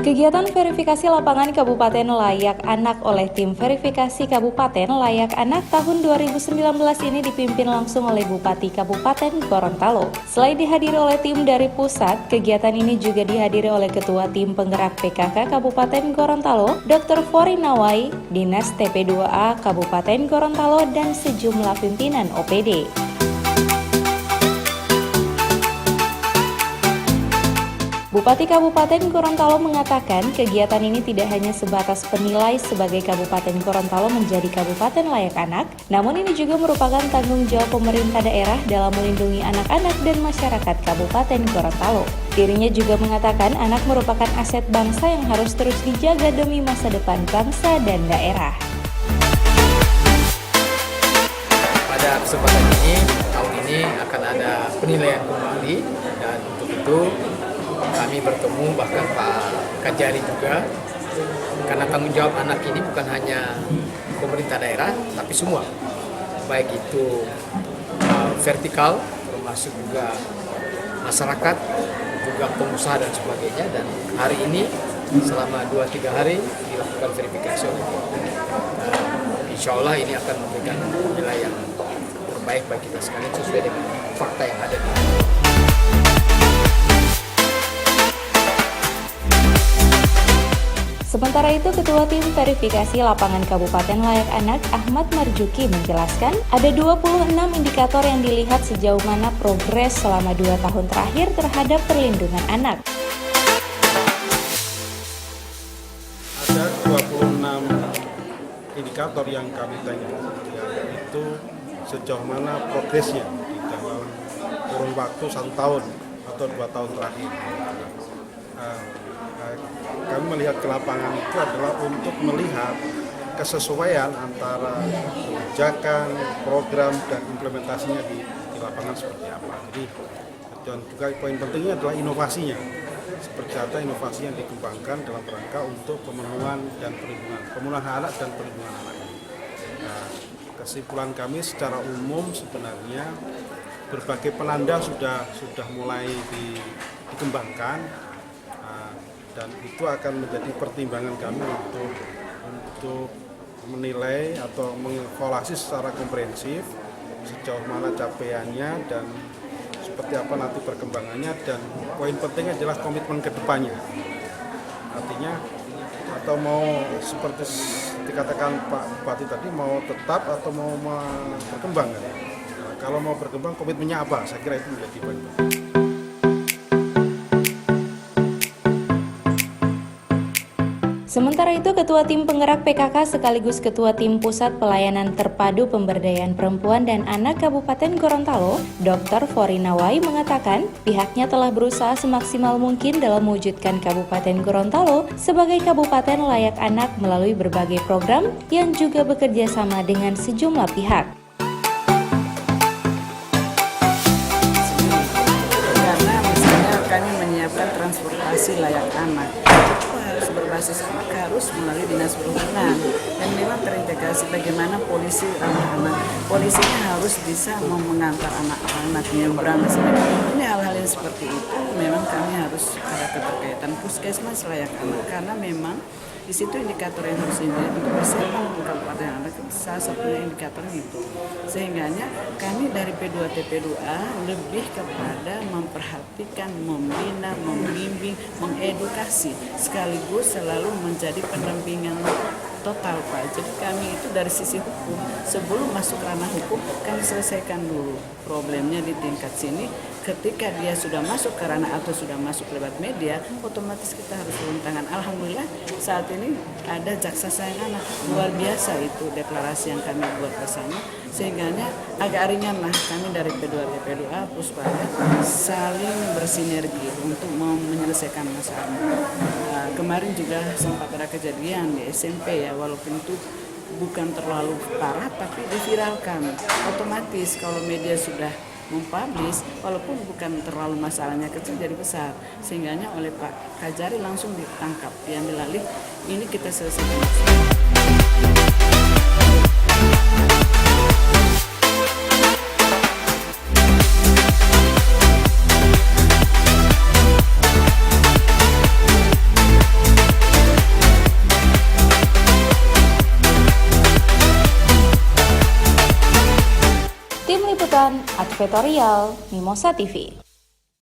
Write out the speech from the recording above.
Kegiatan verifikasi lapangan Kabupaten Layak Anak oleh tim verifikasi Kabupaten Layak Anak tahun 2019 ini dipimpin langsung oleh Bupati Kabupaten Gorontalo. Selain dihadiri oleh tim dari pusat, kegiatan ini juga dihadiri oleh Ketua Tim Penggerak PKK Kabupaten Gorontalo, Dr. Fori Nawai, Dinas TP2A Kabupaten Gorontalo, dan sejumlah pimpinan OPD. Bupati Kabupaten Gorontalo mengatakan kegiatan ini tidak hanya sebatas penilai sebagai Kabupaten Gorontalo menjadi Kabupaten Layak Anak, namun ini juga merupakan tanggung jawab pemerintah daerah dalam melindungi anak-anak dan masyarakat Kabupaten Gorontalo. Dirinya juga mengatakan anak merupakan aset bangsa yang harus terus dijaga demi masa depan bangsa dan daerah. Pada kesempatan ini, tahun ini akan ada penilaian kembali, dan untuk itu kami bertemu, bahkan Pak Kajari juga, karena tanggung jawab anak ini bukan hanya pemerintah daerah, tapi semua, baik itu vertikal, termasuk juga masyarakat, juga pengusaha dan sebagainya. Dan hari ini selama 2-3 hari dilakukan verifikasi. Insya Allah ini akan memberikan nilai yang terbaik bagi kita sekalian sesuai dengan fakta yang ada. Sementara itu, Ketua Tim Verifikasi Lapangan Kabupaten Layak Anak Ahmad Marjuki menjelaskan ada 26 indikator yang dilihat sejauh mana progres selama 2 tahun terakhir terhadap perlindungan anak. Ada 26 indikator yang kami tanya, yaitu sejauh mana progresnya di dalam kurun waktu 1 tahun atau 2 tahun terakhir. Kami melihat ke lapangan itu adalah untuk melihat kesesuaian antara kebijakan, program, dan implementasinya di lapangan seperti apa. Jadi, dan juga poin pentingnya adalah inovasinya. Seperti apa inovasi yang dikembangkan dalam rangka untuk pemenuhan hak anak dan perlindungan anak. Nah, kesimpulan kami secara umum sebenarnya berbagai penanda sudah mulai dikembangkan. Dan itu akan menjadi pertimbangan kami untuk menilai atau mengevaluasi secara komprehensif sejauh mana capaiannya dan seperti apa nanti perkembangannya, dan poin penting adalah komitmen ke depannya. Artinya atau mau seperti dikatakan Pak Bupati tadi, mau tetap atau mau berkembang kan? Nah, kalau mau berkembang komitmennya apa? Saya kira itu menjadi poin penting. Sementara itu, Ketua Tim Penggerak PKK sekaligus Ketua Tim Pusat Pelayanan Terpadu Pemberdayaan Perempuan dan Anak Kabupaten Gorontalo, Dr. Fori Nawai mengatakan pihaknya telah berusaha semaksimal mungkin dalam mewujudkan Kabupaten Gorontalo sebagai Kabupaten Layak Anak melalui berbagai program yang juga bekerja sama dengan sejumlah pihak. Karena misalnya kami menyiapkan transportasi layak anak, berbasis anak harus melalui dinas perhubungan, dan memang terintegrasi bagaimana polisi anak-anak. Polisinya harus bisa mengantar anak-anak nyebrang. Ini hal-hal yang seperti itu memang kami harus ada keterkaitan puskesmas layak anak, karena memang di situ indikator yang harus dilihat untuk persiapan kabupaten anak, salah satunya indikator itu. Sehingganya kami dari P2TP2A lebih kepada memperhatikan, membina, membimbing, mengedukasi, sekaligus selalu menjadi pendampingan total, Pak. Jadi kami itu dari sisi hukum, sebelum masuk ranah hukum, kami selesaikan dulu problemnya di tingkat sini. Ketika dia sudah masuk ke ranah atau sudah masuk lewat media, otomatis kita harus turun tangan. Alhamdulillah saat ini ada jaksa sayang anak, luar biasa itu deklarasi yang kami buat bersama, sehingga agak ringan lah kami dari P2TP2A Puspaya saling bersinergi untuk menyelesaikan masalah. Kemarin juga sempat ada kejadian di SMP ya, walaupun itu bukan terlalu parah tapi diviralkan. Otomatis kalau media sudah mempublish, walaupun bukan terlalu masalahnya kecil jadi besar, sehingganya oleh Pak Kajari langsung ditangkap, diambil alih. Ini kita selesaikan. Tim Liputan Advertorial Mimosa TV.